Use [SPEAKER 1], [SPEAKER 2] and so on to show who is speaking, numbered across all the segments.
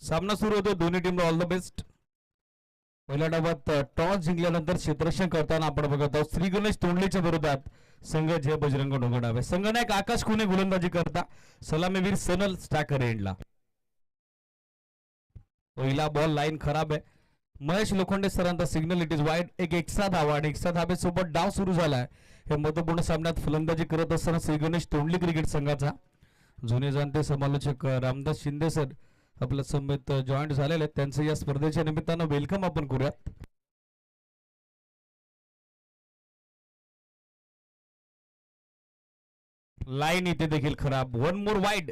[SPEAKER 1] सामना सुरू होतो. दोन्ही टीमला ऑल द बेस्ट. पहिल्या डावात टॉस जिंकल्यानंतर क्षेत्ररक्षण करताना आपण बघत आहोत श्री गणेश तोंडलेच्या विरोधात संघ जय बजरंग डोंगरडावे. संघनायक आकाश खुने गोलंदाजी करता. सलामीवीर सनल स्टॅकर एंडला. पहिला बॉल लाईन खराब आहे. महेश लोखंडे सरांचा सिग्नल इट इज वाईड. एक एक्स्ट्रा धावा आणि एक्स्ट्रा धाबेसोबत डाव सुरू झालाय. हे महत्वपूर्ण सामन्यात फलंदाजी करत असताना श्री गणेश तोंडली क्रिकेट संघाचा जुने जाणते समालोचक रामदास शिंदे सर आपल्या समेत जॉईंट झालेले आहेत. त्यांचं या स्पर्धेच्या निमित्तानं वेलकम आपण करूयात. लाईन इथे देखील खराब. One more wide.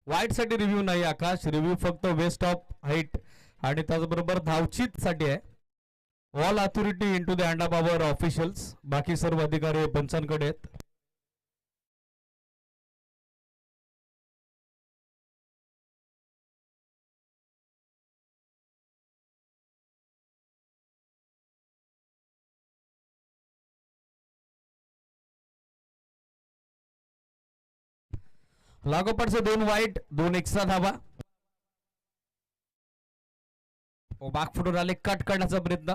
[SPEAKER 1] वाईड साठी रिव्ह्यू नाही आकाश. रिव्ह्यू फक्त वेस्ट ऑफ हाईट आणि त्याचबरोबर धावचीत साठी आहे. All authority into the hand of our officials. बाकी सर्व अधिकारी पंचांकडे आहेत. लागोपाठचे 2 वाईट 2 एक्स्ट्रा धावा. बागफुटून आले. कट करण्याचा प्रयत्न.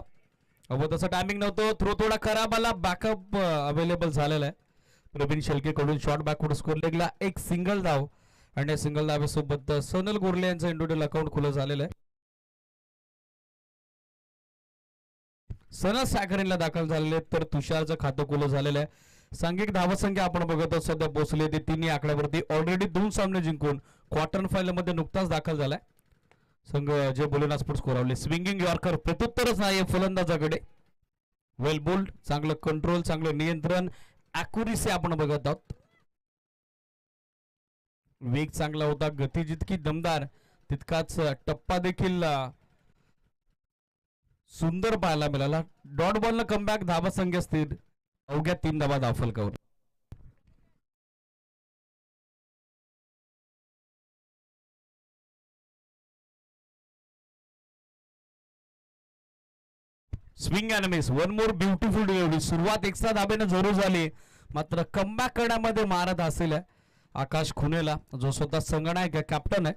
[SPEAKER 1] तसं टायमिंग नव्हतं. थ्रो थोडा खराब आला. बॅकअप अवेलेबल झालेला आहे. प्रवीण शेळके कडून शॉर्ट बॅकवर्ड स्कोर लेगला एक सिंगल धाव आणि सिंगल धावेसोबत सोनल गोरले यांचं इंडिव्हिज्युअल अकाउंट खुलं झालेलं आहे. सनल सॅकरीनला दाखल झालेले तर तुषारचं खातं खुलं झालेलं आहे. सांघिक धावसंख्या आपण बघत आहोत सध्या पोहोचले ते तिन्ही आकड्यावरती. ऑलरेडी 2 सामने जिंकून क्वार्टर फायनल मध्ये नुकताच दाखल झालाय संघ जे बोलेना स्पोर्ट्स कोरावले. स्विंगिंग यॉर्कर प्रत्युत्तरच नाही फलंदाजाकडे. वेल बोल्ड. चांगलं कंट्रोल चांगलं नियंत्रण अॅक्युरेसी आपण बघत आहोत. वेग चांगला होता. गती जितकी दमदार तितकाच टप्पा देखील सुंदर पाहायला मिळाला. डॉट बॉल न कमबॅक. धावसंख्या स्थिर. अवघ्या 3 धावा धावफलकावर. Swing and miss. One more beautiful delivery. सुरुवात एक्स्ट्रा धाब्याने जोरू झाली मात्र कमबॅक करण्यामध्ये महारथ असेल आकाश खुनेला जो स्वतः संघनायक आहे कॅप्टन आहे.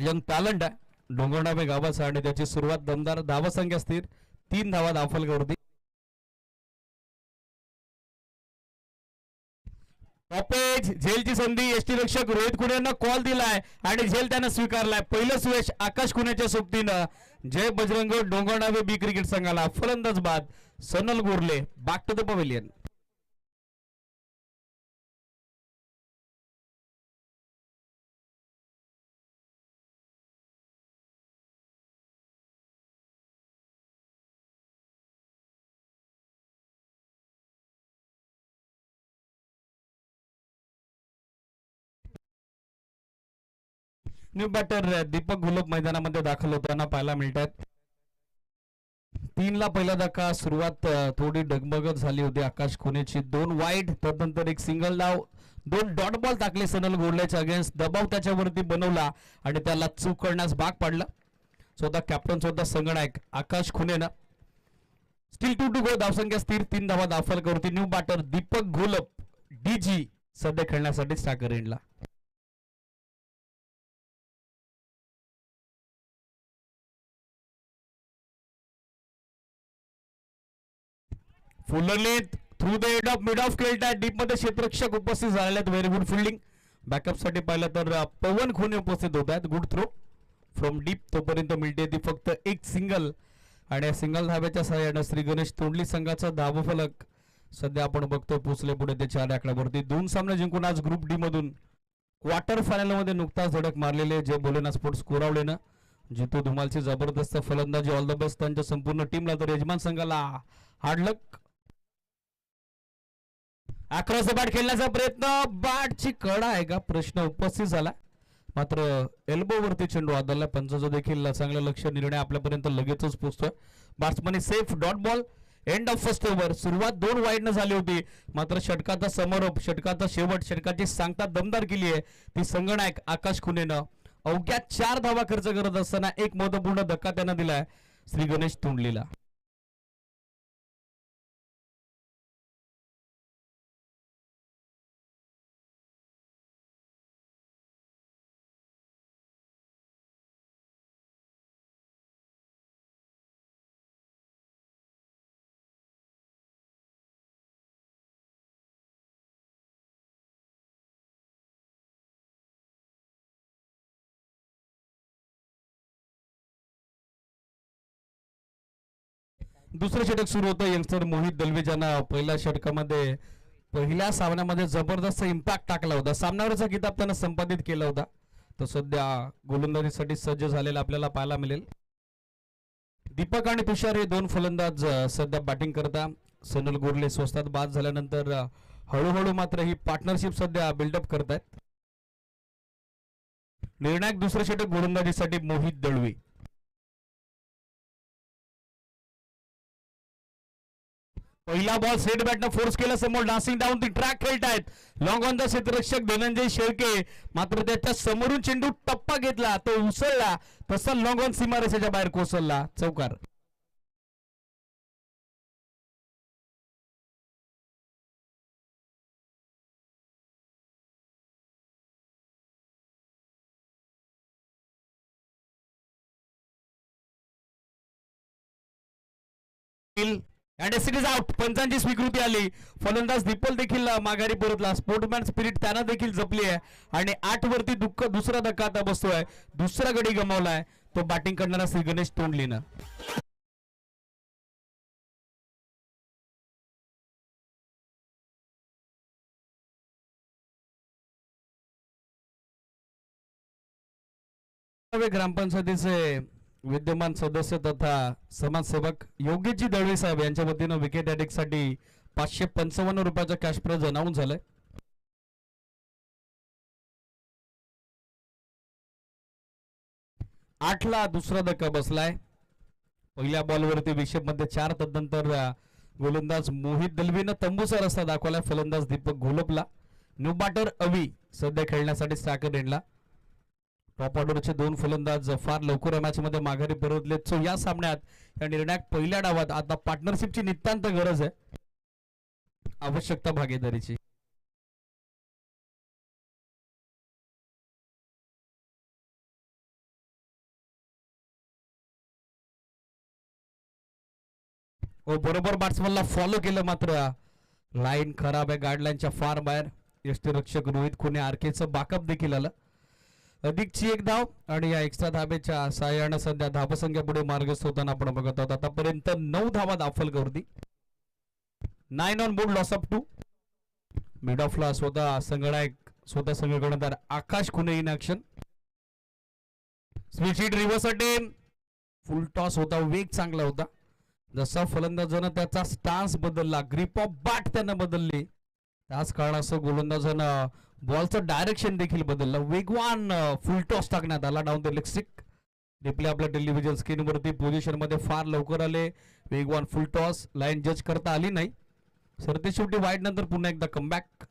[SPEAKER 1] यंग टॅलेंट आहे डोंगरडावे गावाचा आणि त्याची सुरुवात दमदार. धावसंख्या स्थिर. 3 धावा धावफलकावरती. टॉपेज झेलची संधी. एसटी रक्षक रोहित खुने यांना कॉल दिलाय आणि झेल त्यानं स्वीकारलाय. पहिलं सुयश आकाश खुनेच्या सोबतीनं जय बजरंग डोंगरडावे बी क्रिकेट संघाला. फलंदाज बाद Sanal Gorle. Back to the pavilion. New batter Deepak Gholap मैदानामध्ये दाखल होताना पाहायला मिळतात. 3 ला पहिला धक्का. सुरुवात थोडी डगमगत झाली होती आकाश खुनेची. 2 वाईड त्यानंतर एक सिंगल डाव. 2 डॉट बॉल टाकले सनल गोरलेच्या अगेन्स्ट. दबाव त्याच्यावरती बनवला आणि त्याला चूक करण्यास भाग पाडला. स्वतः कॅप्टन स्वतः संघनायक आकाश खुनेनं. Steel 2 to go. धावसंख्या स्थिर. 3 धावा धावफलकावरती. न्यू बॅटर दीपक घोलप डीजी सध्या खेळण्यासाठी स्टॅकर एंडला. फुल length through the end of mid of खेळतात. डीप मध्ये क्षेत्ररक्षक उपस्थित झालेले आहेत. Very good fielding. बॅकअप साठी पाहिलं तर पवन खुने उपस्थित होत आहेत. Good throw from deep. तोपर्यंत मिळते ती फक्त एक सिंगल आणि सिंगल धाब्याच्या सहाय्यानं श्री गणेश तोंडली संघाचा धावफलक सध्या आपण बघतो पोचले पुढे ते 4 आकड्यावरती. 2 सामने जिंकून आज ग्रुप डी मधून क्वार्टर फायनल मध्ये नुकताच धडक मारलेले जे बोलेना स्पोर्ट्स कोरावलेनं. जितू धुमालची जबरदस्त फलंदाजी. ऑल द बेस्ट त्यांच्या संपूर्ण टीमला. तर यजमान संघाला hard luck. Across the bat खेळण्याचा प्रयत्न. बॅटची कडा आहे का प्रश्न उपस्थित झाला मात्र एल्बो वरती चेंडू आदळला. पंचाचं देखील चांगलं लक्ष. निर्णय आपल्यापर्यंत लगेचच पोहोचतोय. Batsman safe. Dot ball. End of first over. सुरुवात 2 वाईड न झाली होती मात्र षटकाचा समारोप षटकाचा शेवट षटकाची सांगता दमदार केली आहे ती संघनायक आकाश खुनेनं. अवघ्या 4 धावा खर्च करत असताना एक महत्वपूर्ण धक्का त्यांना दिलाय श्री गणेश तोंडलीला. दुसरं षटक सुरू होतं. यंगस्टर मोहित दलवे ज्यांना पहिल्या षटकामध्ये पहिल्या सामन्यामध्ये जबरदस्त इम्पॅक्ट टाकला होता, सामन्यावरचा किताब त्यानं संपादित केला होता, तो सध्या गोलंदाजीसाठी सज्ज झालेला आपल्याला पाहायला मिळेल. दीपक आणि तुषार हे दोन फलंदाज सध्या बॅटिंग करता. सनल गोरले स्वस्तात बाद झाल्यानंतर हळूहळू मात्र ही पार्टनरशिप सध्या बिल्डअप करतायत. निर्णायक दुसरं षटक गोलंदाजीसाठी मोहित दळवी. पहिला बॉल सेट बॅटनं फोर्स केला, समोर डान्सिंग डाऊन दी ट्रॅक खेळतायत. लॉंग ऑन द क्षेत्ररक्षक धनंजय शेळके, मात्र त्याच्या समोरून चेंडू टप्पा घेतला, तो उसळला, तसा लॉंग ऑन सीमारेषेच्या बाहेर कोसळला, चौकार. And it is out. पंचांची स्वीकृती आली. फलंदाज दीपल देखील माघारी परतला. स्पोर्टमॅन स्पिरिट त्यानं देखील जपली आहे आणि 8 वरती दुसरा धक्का आता बसतोय. दुसरा गडी गमावलाय तो बॅटिंग करणारा श्री गणेश तोंडलीनं. ग्रामपंचायतीचे विद्यमान सदस्य तथा समाजसेवक योगेशजी दळवे साहेब यांच्या वतीनं विकेट साठी 555 रुपयाचं कॅश प्राइज अनाऊन्स झालंय. आठला दुसरा धक्का बसलाय. पहिल्या बॉलवरती विषेप मध्ये 4, तदनंतर गोलंदाज मोहित दलवीनं तंबूचा रस्ता दाखवला. फलंदाज दीपक घोलपला. न्यू बॅटर अवी सध्या खेळण्यासाठी स्ट्रायकर एंडला. टॉप ऑर्डरचे 2 फलंदाज फार लवकर मॅच मध्ये माघारी परतलेत. सो या सामन्यात या निर्णायक पहिल्या डावात आता पार्टनरशिपची नितांत गरज आहे, आवश्यकता भागीदारीची. बरोबर बॅट्समनला फॉलो केलं, मात्र लाईन खराब आहे, गाईडलाईनच्या फार बाहेर. यष्टीरक्षक रोहित खुने आरकेचं बाकअप देखील आलं. अधिकची 1 धाव आणि या एक्स्ट्रा धाबेच्या सहाय्यानं सध्या धावसंख्या पुढे मार्गस्थ होताना आपण बघत आहोत. आतापर्यंत 9 धावा दाखलकर्ती. 9 on board, loss of 2. Mid ऑफला स्वतः संघ कर्णधार Akash Khune in action. Switch hit reverse attempt. Full toss होता, वेग चांगला होता. जसा फलंदाजानं त्याचा स्टान्स बदलला, ग्रिप ऑफ बॅट त्यानं बदलली, त्याच कारणास्तव गोलंदाजानं बॉलचं डायरेक्शन देखील बदललं. वेगवान फुल टॉस टाकण्यात आला down the leg stick. Replay आपल्या टेलिव्हिजन स्क्रीनवरती पोझिशन मध्ये फार लवकर आले. वेगवान फुल टॉस, लाईन जज करता आली नाही. सरते शेवटी वाईड नंतर पुन्हा एकदा कमबॅक.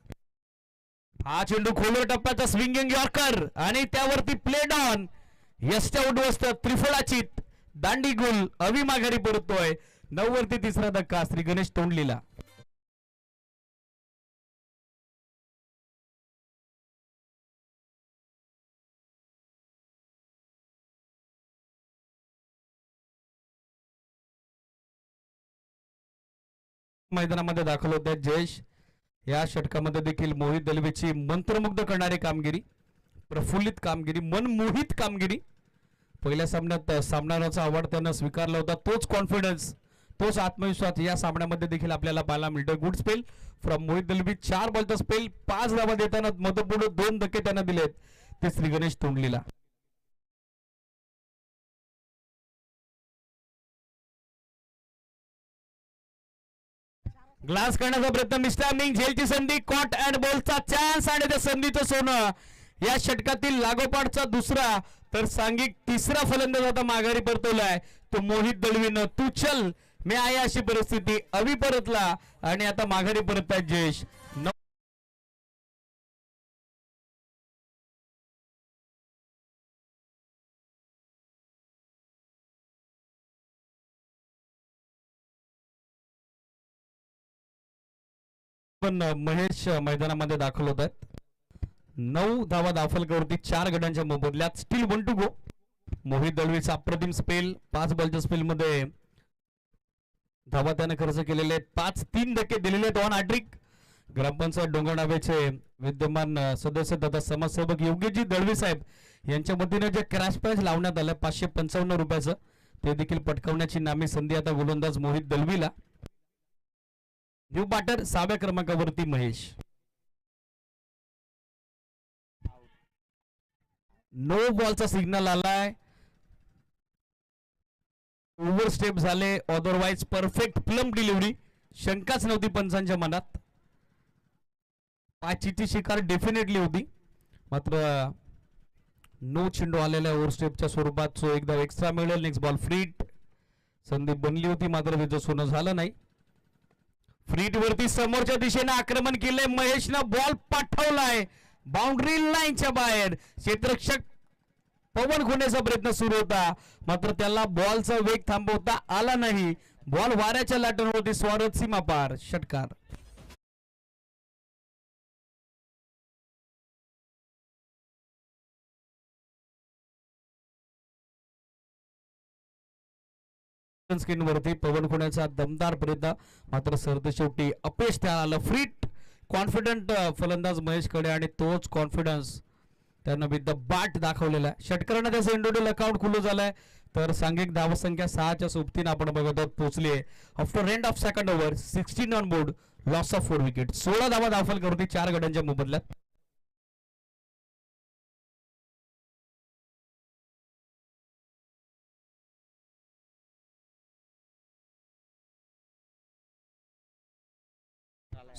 [SPEAKER 1] हा चेंडू खोलवर टप्प्याचा स्विंगिंग यॉर्कर आणि त्यावरती प्लेड ऑन. यष्ट उद्ध्वस्त त्रिफळाचित दांडी गुल. अवी माघारी परततोय. 9 वरती तिसरा धक्का श्री गणेश तोंडलीला. मैदानामध्ये दाखल होत आहेत जयेश. या षटकामध्ये देखील मोहित दलवेची मंत्रमुग्ध करणारी कामगिरी, प्रफुल्लित कामगिरी, मनमोहित कामगिरी. पहिल्या सामन्यात सामनाचा अवॉर्ड त्यानं स्वीकारला होता. तोच कॉन्फिडन्स, तोच आत्मविश्वास या सामन्यामध्ये देखील आपल्याला पाहायला मिळतोय. Good spell from Mohit Dalvi. 4 बॉलचा स्पेल, 5 धावा देताना मधोपुढे 2 धक्के त्यांना दिलेत ते श्री गणेश तोंडलीला. ग्लास करण्याचा प्रयत्न, मिस्टॅमिंग, झेलची संधी, कॉट अँड बॉलचा चान्स आणि त्या संधीचं सोनं. या षटकातील लागोपाठचा दुसरा तर सांघिक तिसरा फलंदाज आता माघारी परतवलाय तो मोहित दलवीनं. तू चल मी आहे अशी परिस्थिती. अवी परतला आणि आता माघारी परततायत जयेश. पण महेश मैदानामध्ये दाखल होत आहेत. 9 धावा दाखलकर्ती 4 गड्यांच्या मोबदल्यात. Still 1 to go. मोहित दलवीचा अप्रतिम स्पेल. 5 बॉलच्या स्पेल मध्ये धावा त्याने खर्च केलेले आहेत. 5-3 धक्के दिलेले आहेत ऑन हॅट्रिक. ग्रामपंचायत डोंगरनावेचे विद्यमान सदस्य तथा समाजसेवक योगेशजी दळवी साहेब यांच्या वतीने जे क्रॅश प्राइज लावण्यात आलं 555 रुपयाचं, ते देखील पटकावण्याची नामी संधी आता गोलंदाज मोहित दलवीला. न्यू बॅटर 6व्या क्रमांकावरती महेश. नो बॉलचा सिग्नल आलाय. ओव्हर स्टेप झाले, अदरवाईज परफेक्ट प्लम डिलिव्हरी, शंकाच नव्हती पंचांच्या मनात. पाचीची शिकार डेफिनेटली होती, मात्र नो चेंडू आलेल्या ओव्हर स्टेपच्या स्वरूपात. सो एकदा एक्स्ट्रा मिळेल. Next ball free hit. संधी बनली होती मात्र तिचं सोनं झालं नाही. फ्रीट वरती समोरच्या दिशेने आक्रमण केले. महेशनं बॉल पाठवलाय बाउंड्री लाईनच्या बाहेर. क्षेत्ररक्षक पवन खुनेचा प्रयत्न सुरू होता, मात्र त्याला बॉलचा वेग थांबवता आला नाही. बॉल वाऱ्याच्या लाटेवरती स्वारत सीमा पार. षटकार. स्क्रीनवरती पवन खुण्याचा दमदार प्रयत्न, मात्र सरते शेवटी अपयश त्याला आलं. फ्रीट कॉन्फिडंट फलंदाज महेशकडे आणि तोच कॉन्फिडन्स त्यानं विथ द बॅट दाखवलेला आहे. षटकारानं त्याचं इंडिव्हिज्युअल अकाउंट खुलं झालंय. तर सांघिक धावसंख्या 6च्या सोबतीनं आपण बघत आहोत पोहोचली आहे. After end of second over 16 on board, loss of 4 wicket. 16 धावा दाखल करते 4 गड्यांच्या मोबदल्यात.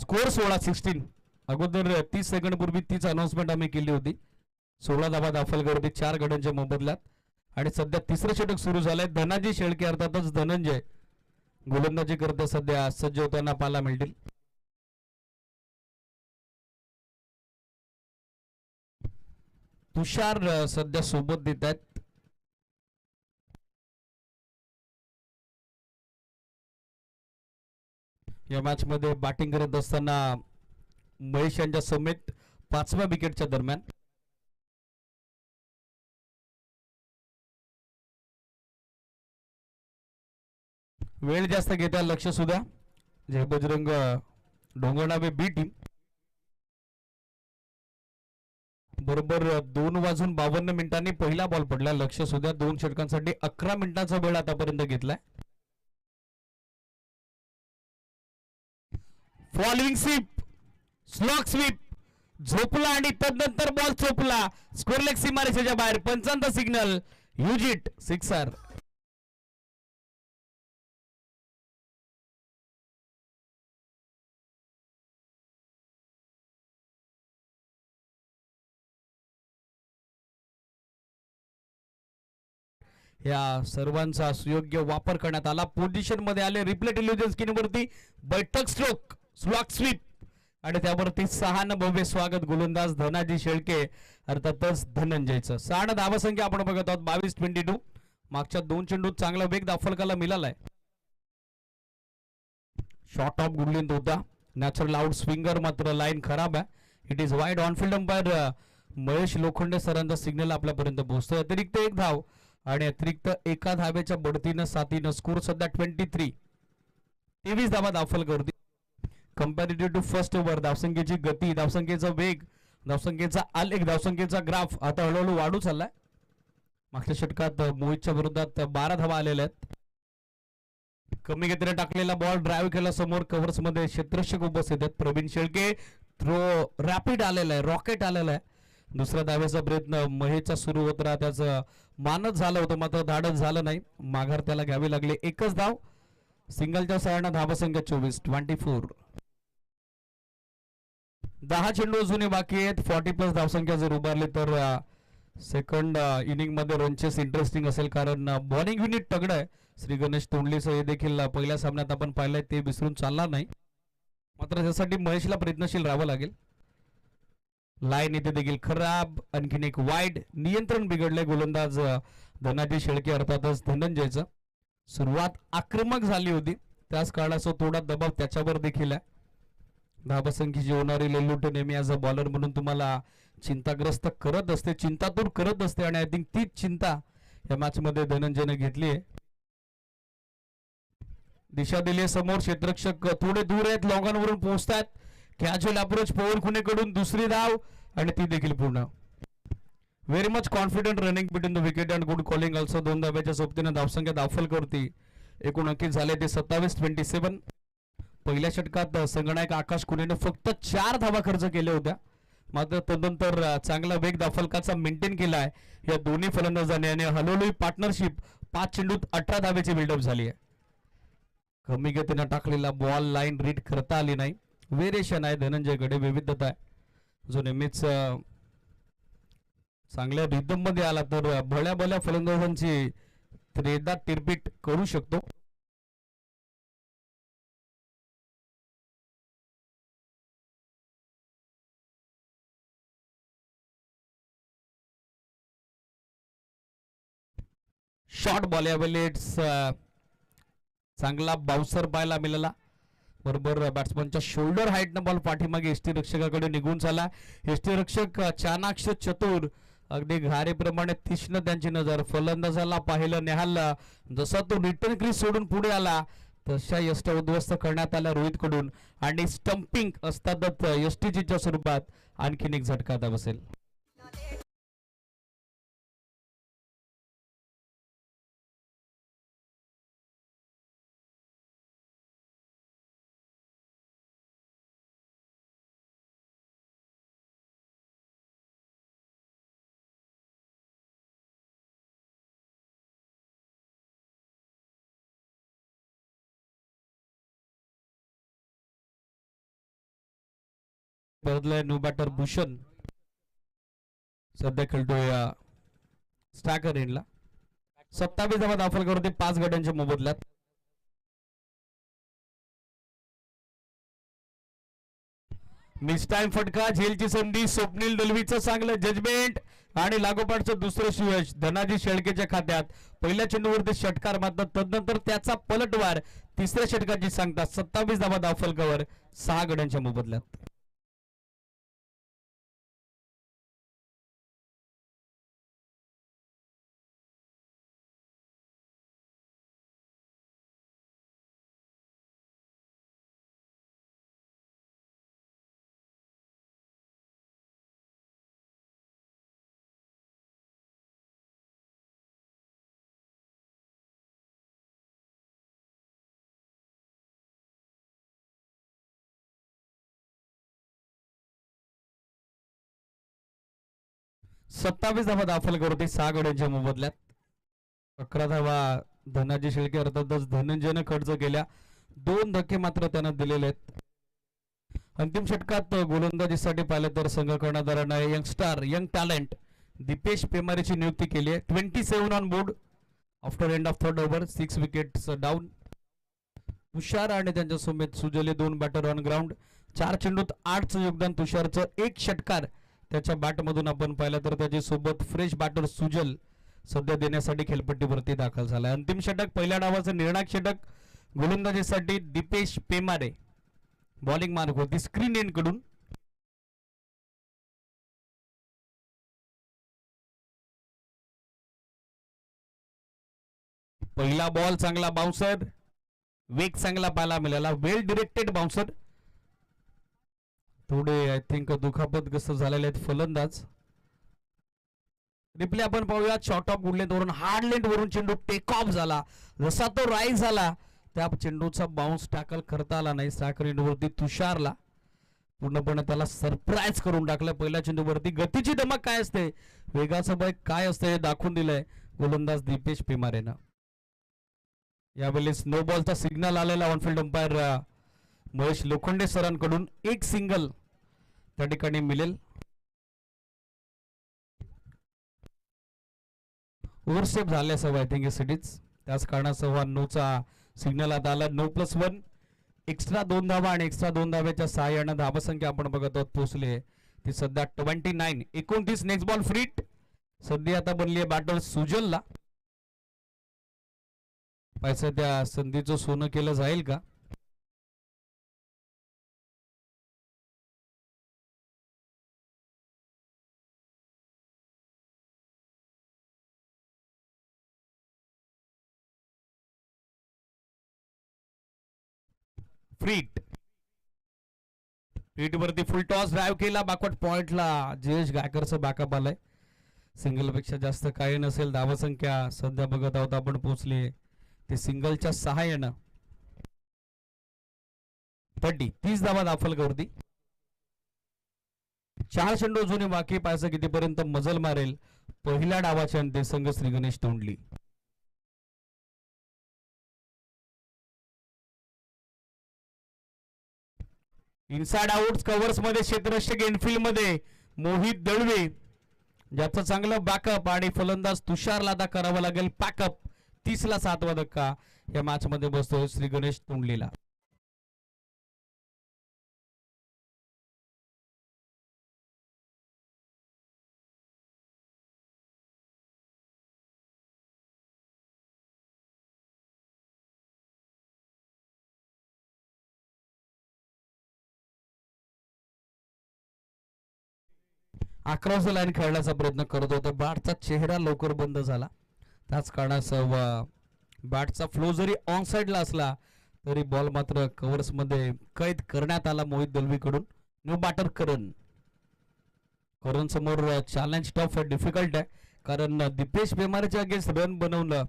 [SPEAKER 1] स्कोर 16-16. अगोदर 30 सेकंड पूर्वी तीच अनाउन्समेंट आम्ही केली होती. 16 धावा दाखल करते 4 गड्यांच्या मोबदल्यात. आणि सध्या तिसरं षटक सुरू झालंय. धनाजी शेळके अर्थातच धनंजय गोलंदाजी करते सध्या सज्ज होताना पाहायला मिळतील. तुषार सध्या सोबत देत आहेत. या मॅच मध्ये बॅटिंग करत असताना महेश यांच्या समेत 5व्या विकेटच्या दरम्यान. वेळ जास्त घेता लक्ष सुद्धा जय बजरंग डोंगरनावे बी टीम. बरोबर 2:52 पहिला बॉल पडला. लक्ष सुद्धा 2 षटकांसाठी 11 मिनिटांचा वेळ आतापर्यंत घेतलाय. फॉलोइंग स्वीप, स्लॉक स्वीप, झोपला आणि तदनंतर बॉल चोपला. स्कोरलेस सीमारेषेच्या बाहेर. पंचांचा सिग्नल. युजिट सिक्सर. या सर्वांचा सुयोग्य वापर करण्यात आला. पोझिशन मध्ये आले. रिप्ले टेलिव्हिजन स्क्रीनवरती बैठक स्ट्रोक, स्लॉक स्वीप आणि त्यावरती 6 भव्य स्वागत गोलंदाज धनाजी शेळके अर्थातच धनंजयचं. 6 धावसंख्या आपण बघत आहोत. 22-22. मागच्या 2 चेंडूत चांगला वेग दाफलकाला मिळालाय. शॉर्ट ऑफ गुडलिंद होता. नॅचरल आउट स्विंगर, मात्र लाईन खराब आहे. It is wide. On-field umpire Mahesh Lokhande सरांचा सिग्नल आपल्यापर्यंत पोहोचतोय. अतिरिक्त 1 धाव आणि अतिरिक्त 1 धावेच्या बढतीनं 7 स्कोर सध्या 23 धावा दाखल करते. कंपॅरेटिव्ह टू फर्स्ट ओव्हर धावसंख्येची गती, धावसंख्येचा वेग, धावसंख्येचा आलेख, धावसंख्येचा ग्राफ आता हळूहळू वाढू चाललाय. मागच्या षटकात मोहितच्या विरोधात 12 धावा आलेल्या आहेत. कमी गतीने टाकलेला बॉल ड्राईव्ह केला समोर. कव्हर्स मध्ये क्षेत्ररक्षक उपस्थित आहेत. प्रवीण शेळके. थ्रो रॅपिड आलेला आहे, रॉकेट आलेला आहे. दुसऱ्या धावेचा प्रयत्न महेशचा सुरू होत राहा. त्याचं मानच झालं होतं, मात्र धाडच झालं नाही. माघार त्याला घ्यावी लागली. 1च धाव. सिंगलच्या सहाय्याने धावसंख्या 24. 10 चेंडू अजूनही बाकी आहेत. 40+ धावसंख्या जर उभारली तर सेकंड इनिंग मध्ये रनचेस इंटरेस्टिंग असेल, कारण बॉलिंग युनिट तगड आहे. श्री गणेश तोंडलीचं हे देखील पहिल्या सामन्यात आपण पाहिलंय, ते विसरून चालणार नाही. मात्र त्यासाठी महेशला प्रयत्नशील राहावं लागेल. लाईन इथे देखील खराब. आणखीन एक वाईड. नियंत्रण बिघडले गोलंदाज धनाजी शेळके अर्थातच धनंजयचं. सुरुवात आक्रमक झाली होती, त्याच कारणाचा थोडा दबाव त्याच्यावर देखील आहे. धावसंख्येची होणारी लेलूट नेहमी ॲज अ बॉलर म्हणून तुम्हाला चिंताग्रस्त करत असते, चिंतातूर करत असते. आणि आय थिंक तीच चिंता या मॅच मध्ये धनंजयने घेतली आहे. दिशा दिली समोर. क्षेत्ररक्षक थोडे दूर आहेत, लॉंगॉनवरून पोहोचतात. कॅज्युअल अप्रोच पवन खुनेकडून दुसरी धाव आणि ती देखील पूर्ण. Very much confident running between the wicket and good calling also. 2 धाब्याच्या सोबतीने धावसंख्या दाफलकरवरती एकूण अंकित झाले ते 27-27. पहिल्या षटकात संगणक आकाश कुरेने फक्त 4 धावा खर्च केल्या होत्या. मात्र तदनंतर चांगला वेग दाफलकाचा मेंटेन केला आहे या दोन्ही फलंदाजांनी आणि हळूहळू पार्टनरशिप 5 चेंडूत 18 धावेची बिल्डअप झाली आहे. कमी गतीने टाकलेला बॉल लाईन रीड करता आली नाही. व्हेरिएशन आहे धनंजयकडे, विविधता आहे जो नेहमीच चांगल्या रिदम मध्ये आला तर भल्या भल्या फलंदाजांची त्रेदा तिरपीट करू शकतो. शॉर्ट बॉल यावेळी चांगला बाउन्सर पाहायला मिळाला. बरोबर बॅट्समनच्या शोल्डर हाईटनं बॉल पाठीमागे एसटी रक्षकाकडे निघून झाला. एसटी रक्षक चाणाक्ष चतुर, अगदी घारेप्रमाणे तीक्ष्ण त्यांची नजर. फलंदाजाला पाहिलं निहाललं. जसा तो रिटर्न क्रीज सोडून पुढे आला तशा यष्ट उद्ध्वस्त करण्यात आल्या रोहित कडून आणि स्टंपिंग असतातच यष्टीच्या स्वरूपात आणखीन एक झटका आता बसेल. बदलाय न्यू बॅटर भूषण सध्या खेळतोय स्टॅकर एंडला. 27 धावा दाखल करते 5 गड्यांच्या मोबदल्यात. मिस टाइम फटका, झेलची संधी, स्वप्नील दलवीचं चांगलं जजमेंट आणि लागोपाठचं दुसरं सुयश धनाजी शेळकेच्या खात्यात. पहिल्या चेंडूवरती षटकार मात्र तदनंतर त्याचा पलटवार. तिसऱ्या षटकाची सांगता 27 धावा दाफलकावर 6 गड्यांच्या मोबदल्यात. सत्तावीस धावा दाखल करते 6 गड्यांच्या मोबदल्यात. 11 धावा धनाजी शेळके अर्थातच धनंजयनं खर्च केल्या. 2 धक्के मात्र त्यानं दिलेले आहेत. अंतिम षटकात गोलंदाजीसाठी पाहिलं तर संघ कर्णधारानं यंग टॅलेंट दीपेश पेमारेची नियुक्ती केली आहे. 27 on board after end of third over, 6 wickets down. Tushar आणि त्यांच्या समेत सुजले 2 बॅटर ऑन ग्राउंड. 4 चेंडूत 8चं योगदान तुषारचं. 1 षटकार त्याच्या बॅटमधून आपण पाहिलं तर त्याच्या सोबत फ्रेश बॅटर सुजल सध्या देण्यासाठी खेळपट्टीवरती दाखल झालाय. अंतिम षटक पहिल्या डावाचं निर्णायक षटक गोलंदाजीसाठी दीपेश पेमारे. बॉलिंग मार्क होती स्क्रीन एंड कडून. पहिला बॉल चांगला बाउन्सर, वेग चांगला पाहायला मिळाला. वेल डिरेक्टेड बाउन्सर. थोडे आय थिंक दुखापतग्रस्त झालेले आहेत फलंदाज. रिप्ले आपण पाहूया. शॉर्ट ऑफ गुड लेंथ वरून हार्ड लेंथ वरून चेंडू टेक ऑफ झाला. जसा तो राईज झाला त्या चेंडूचा बाउन्स टॅकल करता आला नाही. स्ट्रायकर एंडवरती तुषारला पूर्णपणे त्याला सरप्राईज करून टाकलं. पहिल्या चेंडूवरती गतीची धमक काय असते, वेगाचं बळ काय असते हे दाखवून दिलंय गोलंदाज दीपेश पेमारेनं. यावेळी नो बॉलचा सिग्नल आलेला ऑनफिल्ड अंपायर महेश लोखंडे सरांकडून. 1 सिंगल त्या ठिकाणी मिळेल. ओव्हरस्टेप झाले सव आय थिंक सिटीज, त्याच कारणासह 9चा सिग्नल आता आला. 9+1 एक्स्ट्रा 2 धावा आणि एक्स्ट्रा 2 धाव्याच्या सहाय्यानं धावसंख्या आपण बघत आहोत पोहोचली ती सध्या 29. 29. नेक्स्ट बॉल फ्रीट सध्या आता बनली आहे बॅटर सुजलला. पैसा त्या संधीचं सोनं केलं जाईल का. फ्रीट फ्रीट वरती फुल टॉस ड्राईव्ह केला. बॅकवर्ड पॉइंटला जयेश गायकरचं बॅकअप आलंय. सिंगल पेक्षा जास्त काही नसेल. धावसंख्या सध्या बघत आहोत आपण पोहोचली ते सिंगलच्या सहाय्यानं 30 धावा दाखल. 4 चेंडू अजूनही बाकी. पाहायचं कितीपर्यंत मजल मारेल पहिल्या डावाच्या अंती संघ श्री गणेश तोंडली. इनसाइड आउट कव्हर्स मध्ये क्षेत्ररक्षक इनफिल्ड मध्ये मोहित दळवे, ज्याचं चांगलं बॅकअप आणि फलंदाज तुषारला आता करावं लागेल पॅकअप. 30 ला 7वा धक्का या मॅच मध्ये बसतोय श्री गणेश तोंडलीला. अक्रॉस द लाईन खेळण्याचा प्रयत्न करत होता. बॅटचा चेहरा लवकर बंद झाला. त्याच कारणासह बॅटचा फ्लो जरी ऑन साइडला असला तरी बॉल मात्र कव्हर्स मध्ये कैद करण्यात आला मोहित दलवीकडून. न्यू बॅटर करण समोर चॅलेंज टफ डिफिकल्ट आहे, कारण दीपेश पेमारेच्या अगेन्स्ट रन बनवलं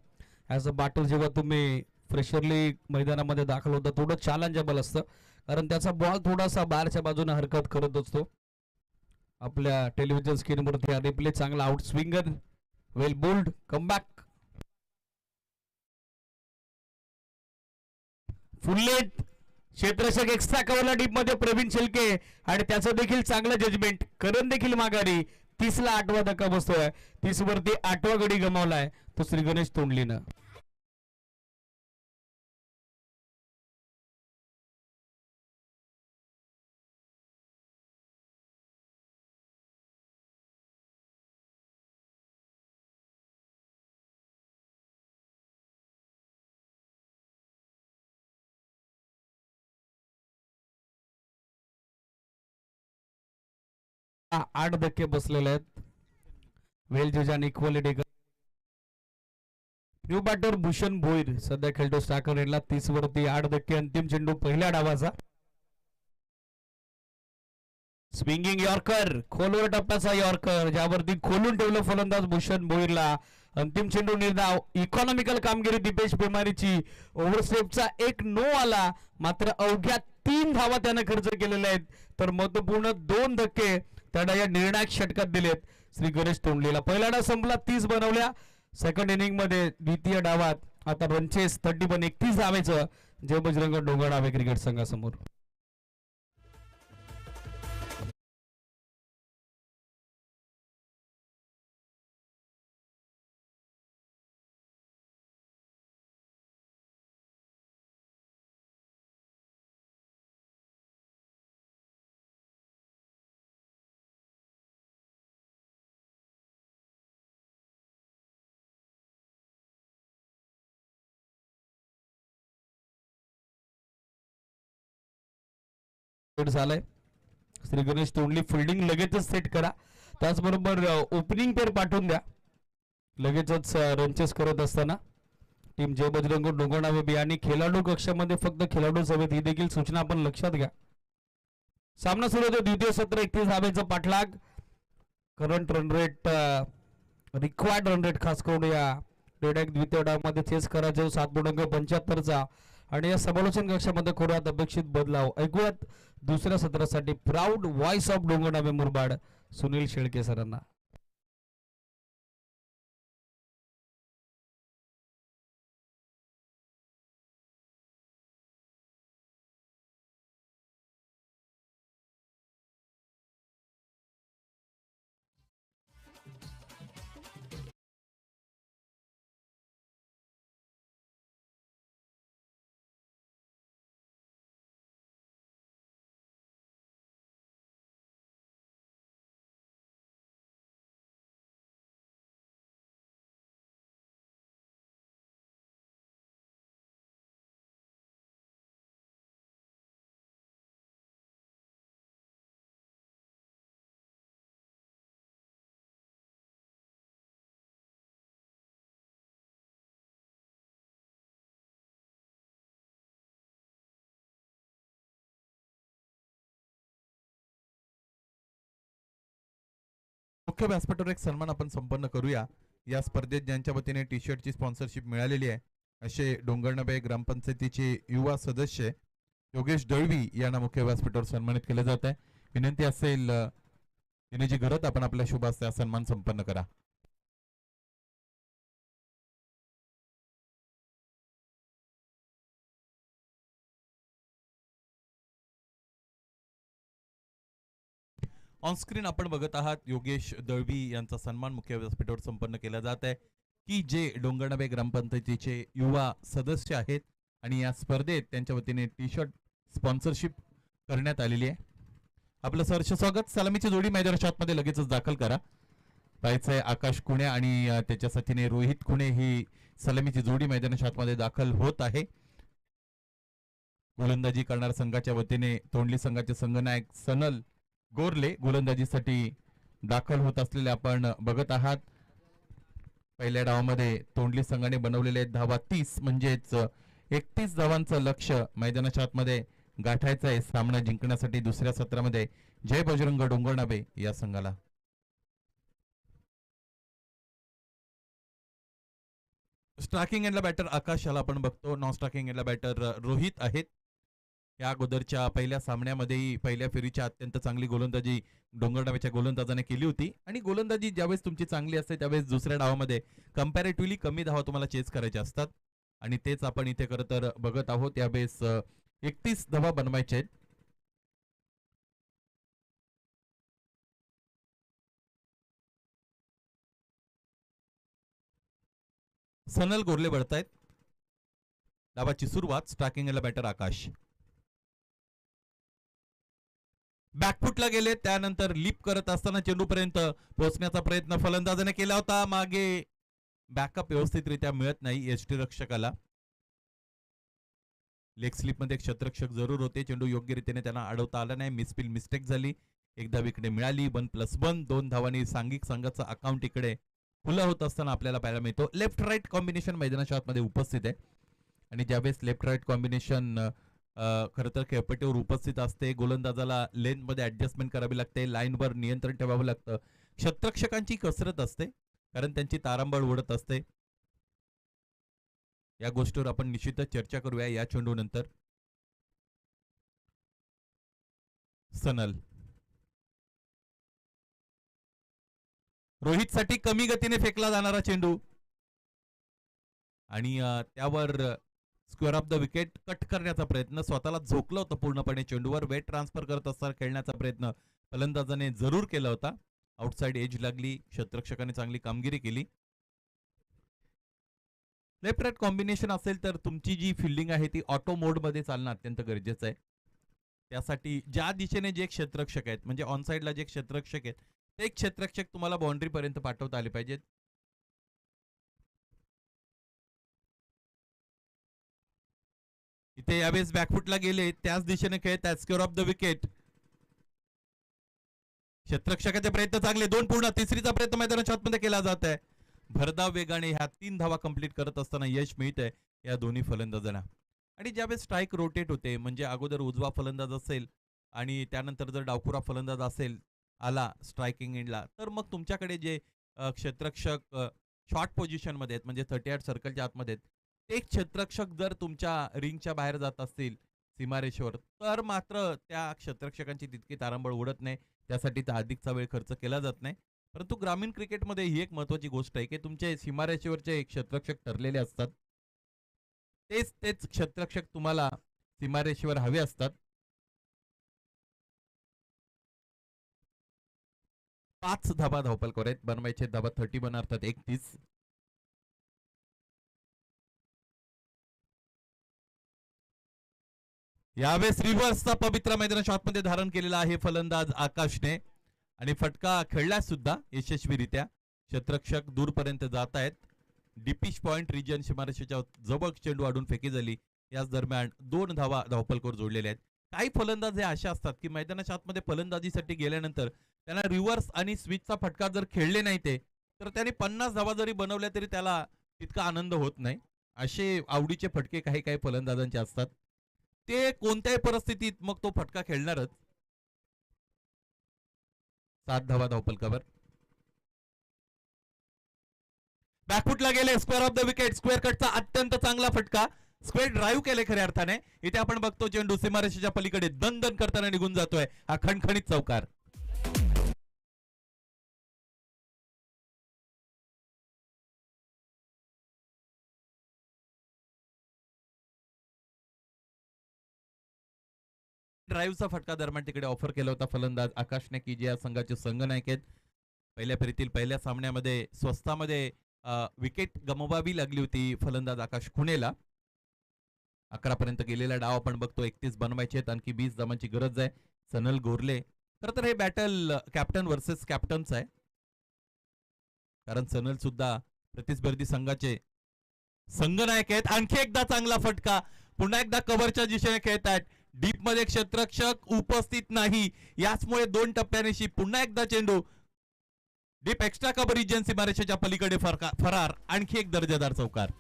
[SPEAKER 1] ॲज अ बॅटर जेव्हा तुम्ही फ्रेशरली मैदानामध्ये दाखल होता थोडं चॅलेंजेबल असतं, कारण त्याचा बॉल थोडासा बाहेरच्या बाजूने हरकत करत असतो. आपल्या टेलिव्हिजन स्क्रीनवरती हा रिप्ले चांगला आउट स्विंगर वेल बोल्ड कमबॅक. फुल्लेट क्षेत्ररक्षक एक्स्ट्रा कव्हरला डीप मध्ये प्रवीण शेलके आणि त्याचं देखील चांगलं जजमेंट. करण देखील माघारी. 30 ला 8वा धक्का बसतोय. 30 वरती 8वा गडी गमावलाय तो श्री गणेश तोंडलीनं. आठ धक्के बसलेले आहेत. वेल जज आणि equality. New batter Bhushan Bhoir सध्या खेळतो स्टाकर एंडला. 30 वरती 8 धक्के. अंतिम चेंडू पहिल्या डावाचा. स्विंगिंग यॉर्कर, खोलवर टप्प्याचा यॉर्कर, ज्यावरती खोलून ठेवलं फलंदाज भूषण भोईरला. अंतिम चेंडू निर्धाव. इकॉनॉमिकल कामगिरी दीपेश पेमारीची. ओव्हरस्टेपचा एक नो आला, मात्र अवघ्या 3 धावा त्यानं खर्च केलेल्या आहेत, तर महत्वपूर्ण 2 धक्के त्याला या निर्णायक षटकात दिलेत श्री गणेश तोंडलीला. पहिला डाव संपला, 30 बनवल्या. सेकंड इनिंग मध्ये द्वितीय डावात आता रनचेस 31 धावेचं जय बजरंग डोंगरडावे क्रिकेट संघासमोर. झालंय. श्री गणेश तोंडली फिल्डिंग लगेचच सेट करा. त्याचबरोबर ओपनिंग पेअर पाठवून द्या. लगेचच रनचेस करत असताना टीम जय बजरंग डोंगरनावे बी आणि खेळाडू कक्षामध्ये फक्त खेळाडूच हवेत, ही देखील सूचना आपण लक्षात घ्या. सामना सुरू होतो. द्वितीय सत्र 31 धावेचा पाठलाग. Current run rate required run rate खास करून या द्वितीय डावामध्ये चेस करायचे 7.75चा आणि या समालोचन कक्षामध्ये करूयात अपेक्षित बदलाव. ऐकूयात दुसऱ्या सत्रासाठी proud voice of Dongarnave Murbad Sunil Shelke सरांना.
[SPEAKER 2] मुख्य व्यासपीठावर एक सन्मान आपण संपन्न करूया. या स्पर्धेत ज्यांच्या वतीने टी शर्टची स्पॉन्सरशिप मिळालेली आहे असे डोंगरनाबे ग्रामपंचायतीचे युवा सदस्य योगेश दळवी यांना मुख्य व्यासपीठावर सन्मानित केले जात आहे. विनंती असेल येण्याची गरज आपण आपल्या शुभ हस्ते सन्मान संपन्न करा. ऑन स्क्रीन आपण बघत आहात योगेश दळवी यांचा सन्मान मुख्य व्यासपीठावर संपन्न केला जात आहे की जे डोंगरनाबे ग्रामपंचायतीचे युवा सदस्य आहेत आणि या स्पर्धेत त्यांच्या वतीने टी शर्ट स्पॉन्सरशिप करण्यात आलेली आहे. आपलं सहर्ष स्वागत. सलामीची जोडी मैदानाच्या आतमध्ये लगेचच दाखल करा. पाहायचंय आकाश कुणे आणि त्याच्या साथीने रोहित कुणे ही सलामीची जोडी मैदानाच्या आतमध्ये दाखल होत आहे. गोलंदाजी करणाऱ्या संघाच्या वतीने तोंडली संघाचे संघनायक सनल गोरले गोलंदाजीसाठी दाखल होत असलेले आपण बघत आहात. पहिल्या डावामध्ये तोंडली संघाने बनवलेले धावा 30 म्हणजेच 31 धावांचं लक्ष्य मैदानाच्या आतमध्ये गाठायचं आहे सामना जिंकण्यासाठी दुसऱ्या सत्रामध्ये जय बजरंग डोंगरनाबे या संघाला. स्ट्रायकिंग एंडला बॅटर आकाश याला आपण बघतो. नॉन स्ट्रायकिंग एंडला बॅटर रोहित आहेत. या अगोदरच्या पहिल्या सामन्यामध्येही पहिल्या फेरीच्या अत्यंत चांगली गोलंदाजी डोंगरनाबेच्या गोलंदाजाने केली होती आणि गोलंदाजी ज्यावेळेस तुमची चांगली असते त्यावेळेस दुसऱ्या डावामध्ये कम्पॅरेटिव्हली कमी धावा तुम्हाला चेस करायच्या असतात आणि तेच आपण इथे खरं तर बघत आहोत. यावेळेस 31 धावा बनवायच्या आहेत. सनल गोरले बढतायत. डावाची सुरुवात. स्ट्रायकिंग एंडला बॅटर आकाश. बॅकफुटला गेले त्यानंतर लिप करत असताना चेंडूपर्यंत पोहोचण्याचा प्रयत्न फलंदाजाने केला होता. मागे बॅकअप व्यवस्थितरित्या मिळत नाही यष्टीरक्षकाला. लेग स्लिप मध्ये क्षेत्ररक्षक जरूर होते. चेंडू योग्य रीतीने त्यांना अडवता आला नाही. मिसफिल मिस्टेक झाली. एक धाव इकडे मिळाली. 1+1 2 धावांनी सांघिक संघाचं अकाउंट इकडे खुलं होत असताना आपल्याला पाहायला मिळतो. लेफ्ट राईट कॉम्बिनेशन मैदानाच्या आतमध्ये उपस्थित आहे आणि ज्यावेळेस लेफ्ट राईट कॉम्बिनेशन खरं तर खेळपट्टीवर उपस्थित असते गोलंदाजाला लेंथ मध्ये ऍडजस्टमेंट करावी लागते. लाईनवर नियंत्रण ठेवावं लागतं. क्षेत्ररक्षकांची कसरत असते कारण त्यांची तारांबळ उडत असते. या गोष्टीवर आपण निश्चितच चर्चा करूया या चेंडू नंतर. सनल रोहित साठी कमी गतीने फेकला जाणारा चेंडू आणि त्यावर square off the wicket cut करण्याचा प्रयत्न. स्वतःला झोकलं होतं पूर्णपणे चेंडूवर. वेट ट्रान्सफर करत असताना खेळण्याचा प्रयत्न फलंदाजाने जरूर केला होता. आउटसाइड एज लागली. क्षेत्ररक्षकाने चांगली कामगिरी केली. लेफ्ट राईट कॉम्बिनेशन असेल तर तुमची जी फिल्डिंग आहे ती ऑटो मोड मध्ये चालणं अत्यंत गरजेचं आहे. त्यासाठी ज्या दिशेने जे क्षेत्ररक्षक आहेत म्हणजे ऑन साइडला जे क्षेत्ररक्षक आहेत ते क्षेत्ररक्षक तुम्हाला बाउंड्री पर्यंत पाठवता आले पाहिजेत. इथे यावेळेस बॅकफुटला गेले त्याच दिशेने खेळत आहेत. Square off the wicket. क्षेत्ररक्षकाचे प्रयत्न चांगले. 2 पूर्ण. तिसरीचा प्रयत्न मैदानाच्या आतमध्ये केला जात आहे. भरधाव वेगाने ह्या 3 धावा कंप्लीट करत असताना यश मिळत आहे या दोन्ही फलंदाजांना. आणि ज्यावेळेस स्ट्राईक रोटेट होते म्हणजे अगोदर उजवा फलंदाज असेल आणि त्यानंतर जर डावखुरा फलंदाज असेल आला स्ट्रायकिंग एंडला तर मग तुमच्याकडे जे क्षेत्ररक्षक शॉर्ट पोझिशन मध्ये आहेत म्हणजे 38 सर्कलच्या आतमध्ये आहेत ते क्षेत्ररक्षक जर तुमच्या रिंगच्या बाहेर जात असतील सीमारेषेवर तर मात्र त्या क्षेत्ररक्षकांची तितकी तारांबळ उडत नाही. त्यासाठी तर अधिकचा वेळ खर्च केला जात नाही. परंतु ग्रामीण क्रिकेटमध्ये ही एक महत्वाची गोष्ट आहे की तुमचे सीमारेषेवरचे क्षेत्ररक्षक ठरलेले असतात. तेच क्षेत्ररक्षक तुम्हाला सीमारेषेवर हवे असतात. 5 धाबा धावपलकर आहेत. बनवायचे धाबा 31 अर्थात 31. यावेळेस रिव्हर्सचा पवित्र मैदानाच्या आतमध्ये धारण केलेला आहे फलंदाज आकाशने आणि फटका खेळला सुद्धा यशस्वीरित्या. क्षेत्ररक्षक दूरपर्यंत जात आहेत. डीपिश पॉइंट रिजन सीमारेषेच्या जवळ चेंडू अडून फेकी झाली. याच दरम्यान 2 धावा धावपलकर जोडलेले आहेत. काही फलंदाज हे असे असतात की मैदानाच्या आतमध्ये फलंदाजीसाठी गेल्यानंतर त्यांना रिव्हर्स आणि स्विचचा फटका जर खेळले नाही ते तर त्याने 50 धावा जरी बनवल्या तरी त्याला तितका आनंद होत नाही. असे आवडीचे फटके काही फलंदाजांचे असतात. ते कोणत्याही परिस्थितीत मग तो फटका खेळणारच. 7 धावा धावपलकावर. बॅकफुटला गेले, square off the wicket, square कटचा अत्यंत चांगला फटका, स्क्वेअर ड्राईव्ह केले खऱ्या अर्थाने. इथे आपण बघतो चेंडू सीमारेषेच्या पलीकडे दन करताना निघून जातोय. हा खणखणीत चौकार. ड्राईव्हचा फटका दरम्यान तिकडे ऑफर केला होता फलंदाज आकाशने, की जे या संघाचे संघनायक आहेत. पहिल्या फेरीतील पहिल्या सामन्यामध्ये स्वस्तामध्ये विकेट गमवावी लागली होती फलंदाज आकाश खुणेला. 11 पर्यंत गेलेला डाव आपण बघतो. 31 बनवायचे आहेत, आणखी 20 धावांची गरज आहे. सनल गोरले. खरं तर हे बॅटल कॅप्टन वर्सेस कॅप्टनच आहे, कारण सनल सुद्धा प्रतिस्पर्धी संघाचे संघनायक आहेत. आणखी एकदा चांगला फटका, पुन्हा एकदा कव्हरच्या दिशेने खेळत आहेत. डीप मध्ये क्षेत्ररक्षक उपस्थित नाही, याचमुळे 2 टप्प्यानिशी पुन्हा एकदा चेंडू डीप एक्स्ट्रा कव्हर एजन्सी सीमारेषेच्या पलीकडे फरार. आणखी एक दर्जेदार चौकार.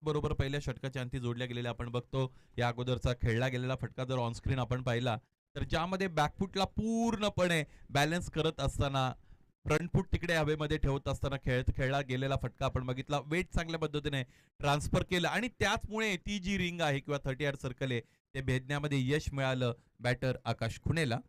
[SPEAKER 2] बरोबर पहिल्या षटकाच्या अंती जोडल्या गेलेल्या आपण बघतो. या अगोदरचा खेळला गेलेला फटका जर ऑनस्क्रीन आपण पाहिला तर ज्यामध्ये बॅकफुटला पूर्णपणे बॅलन्स करत असताना फ्रंटफूट तिकडे हवेमध्ये ठेवत असताना खेळला गेलेला फटका आपण बघितला. वेट चांगल्या पद्धतीने ट्रान्सफर केलं आणि त्याचमुळे ती जी रिंग आहे किंवा 30 सर्कल आहे ते भेदण्यामध्ये यश मिळालं बॅटर आकाश खुणेला.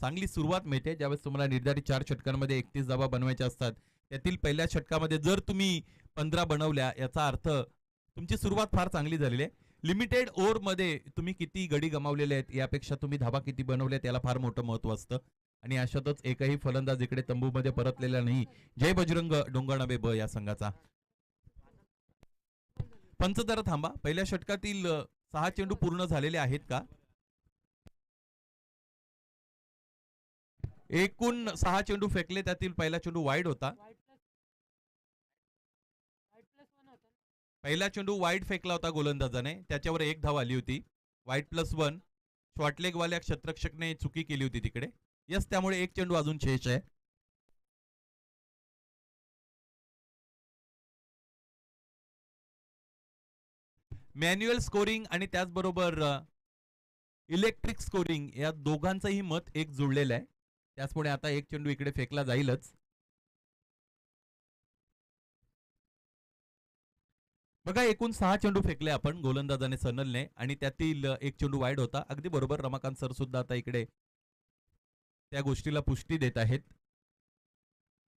[SPEAKER 2] चांगली सुरुवात मिळते ज्यावेळेस तुम्हाला निर्धारित 4 षटकांमध्ये 31 धावा बनवायच्या असतात. त्यातील पहिल्या षटकामध्ये जर तुम्ही 15 बनवल्या, याचा अर्थ तुमची सुरुवात फार चांगली झालेली आहे. लिमिटेड ओव्हर मध्ये तुम्ही किती गडी गमावलेले आहेत यापेक्षा तुम्ही धावा किती बनवल्या त्याला फार मोठं महत्व असतं. आणि अशातच एकही फलंदाज इकडे तंबूमध्ये परतलेला नाही. जय बजरंग डोंगरनावे ब या संघाचा. पंच जरा थांबा, पहिल्या षटकातील 6 चेंडू पूर्ण झालेले आहेत का? एकूण 6 चेंडू फेकले, त्यातील पहिला चेंडू वाईड होता. पहिला चेंडू वाईड फेकला होता गोलंदाजाने, त्याच्यावर 1 धाव आली होती. वाईड +1 शॉर्टलेग वाल्या क्षेत्ररक्षकने चुकी केली होती तिकडे. यस, त्यामुळे 1 चेंडू अजून शेष आहे. मॅन्युअल स्कोरिंग आणि त्याचबरोबर इलेक्ट्रिक स्कोरिंग या दोघांचंही मत एक जुळलेलं आहे. त्याचमुळे आता 1 चेंडू इकडे फेकला जाईलच. बघा, एकूण 6 चेंडू फेकले आपण गोलंदाजाने सनलने, आणि त्यातील 1 चेंडू वाईड होता. अगदी बरोबर, रमाकांत सर सुद्धा आता इकडे त्या गोष्टीला पुष्टी देत आहेत.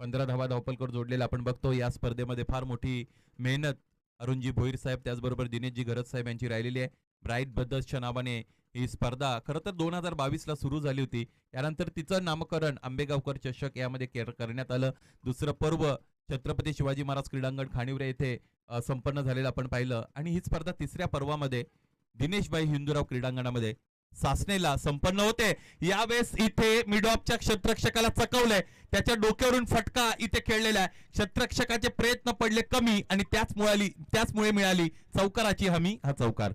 [SPEAKER 2] 15 धावा धावपलकर जोडलेला आपण बघतो. या स्पर्धेमध्ये फार मोठी मेहनत अरुणजी भोईर साहेब त्याचबरोबर दिनेशजी घरत साहेब यांची राहिलेली आहे. ब्राईट ब्रदर्सच्या नावाने ही स्पर्धा खरं तर 2022 ला सुरू झाली होती. यानंतर तिचं नामकरण आंबेगावकर चषक यामध्ये करण्यात आलं. दुसरं पर्व छत्रपती शिवाजी महाराज क्रीडांगण खानिवरे येथे संपन्न झालेलं आपण पाहिलं. आणि ही स्पर्धा 3ऱ्या पर्वामध्ये दिनेशभाई हिंदूराव क्रीडांगणामध्ये सासनेला संपन्न होते. यावेळेस इथे मिडऑफच्या क्षेत्ररक्षकाला चकवलंय, त्याच्या डोक्यावरून फटका इथे खेळलेला आहे. क्षेत्ररक्षकाचे प्रयत्न पडले कमी आणि त्याचमुळे मिळाली चौकाराची हमी. हा चौकार.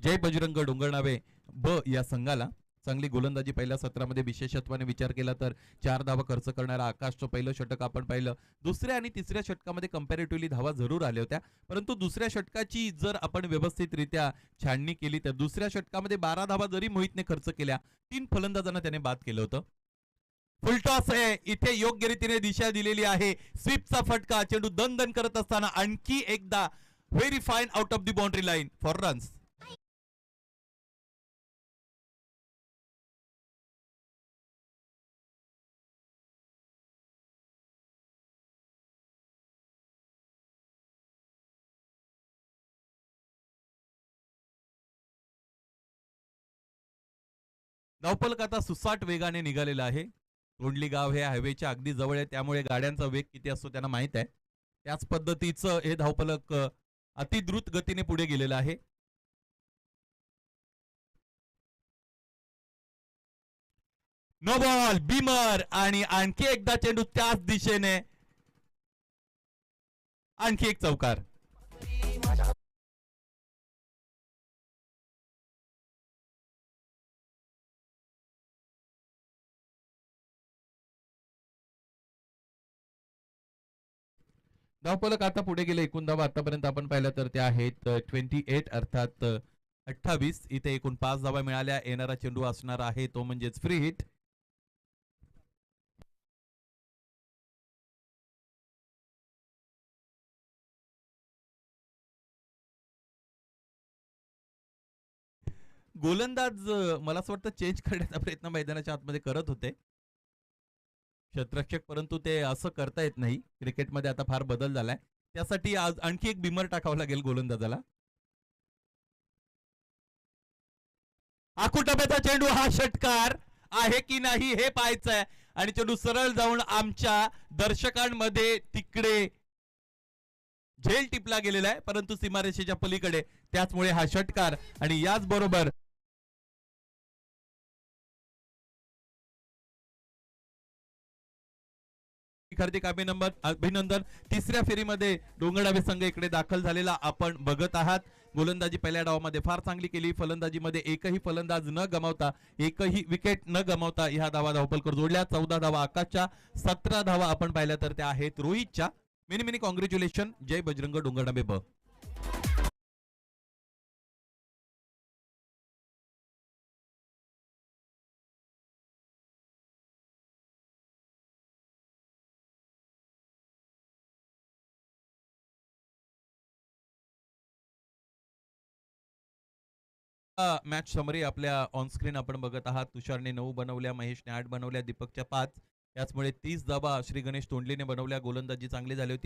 [SPEAKER 2] जय बजरंग डोंगरनावे ब या संघाला चांगली गोलंदाजी पहिल्या सत्रामध्ये विशेषत्वाने विचार केला तर 4 धावा खर्च करणारा आकाशचं पहिलं षटक आपण पाहिलं. दुसऱ्या आणि तिसऱ्या षटकामध्ये कंपॅरेटिव्हली धावा जरूर आल्या होत्या, परंतु दुसऱ्या षटकाची जर आपण व्यवस्थितरित्या छाननी केली तर दुसऱ्या षटकामध्ये 12 धावा जरी मोहितने खर्च केल्या, 3 फलंदाजांना त्याने बाद केलं होतं. फुलटॉस आहे इथे, योग्य रीतीने दिशा दिलेली आहे. स्वीपचा फटका, चेंडू दन करत असताना आणखी एकदा very fine out of the boundary line four runs. धावपलक आता सुसाट वेगाने निघालेला आहे. तोंडली गाव हे हायवेच्या अगदी जवळ आहे, त्यामुळे गाड्यांचा वेग किती असतो त्यांना माहित आहे. त्याच पद्धतीचं हे धावफलक अतिद्रुत गतीने पुढे गेलेलं आहे. नो बॉल, बीमर आणि आणखी एकदा चेंडू त्याच दिशेने, आणखी एक चौकार. धावफलक आता पुढे गेले. एकूण धावा आतापर्यंत आपण पाहिलं तर त्या आहेत 28 अर्थात 28. इथे एकूण 5 धावा मिळाल्या. येणारा चेंडू असणार आहे तो म्हणजेच फ्री हिट. गोलंदाज मला असं वाटतं चेंज करण्याचा प्रयत्न मैदानाच्या आतमध्ये करत होते क्षेत्ररक्षक, परंतु ते असं करता येत नाही. क्रिकेटमध्ये आता फार बदल झालाय. त्यासाठी आज आणखी एक बिमर टाकावं लागेल गोलंदाजाला. आकुटब्याचा चेंडू, हा षटकार आहे की नाही हे पाहायचंय. आणि चेंडू सरळ जाऊन आमच्या दर्शकांमध्ये तिकडे झेल टिपला गेलेला आहे, परंतु सीमारेषेच्या पलीकडे, त्याचमुळे हा षटकार. आणि याच बरोबर हार्दिक अभिनंदन. तिसऱ्या फेरीमध्ये डोंगरडावे संघ इकडे दाखल झालेला आपण बघत आहात. गोलंदाजी पहिल्या डावामध्ये फार चांगली केली. फलंदाजीमध्ये एकही फलंदाज न गमावता, एकही विकेट न गमावता ह्या धावफलकर जोडल्या. 14 धावा आकाशच्या, 17 धावा आपण पाहिल्या तर त्या आहेत रोहितच्या. Many many congratulation. जय बजरंग डोंगरडाबे ब. मॅच समरी आपल्या ऑन स्क्रीन आपण बघत आहात. तुषारने 9 बनवल्या, महेशने 8 बनवल्या, दीपकच्या 5. याचमुळे 30 धावा श्री गणेश तोंडलीने बनवल्या. गोलंदाजी चांगली झाली होती.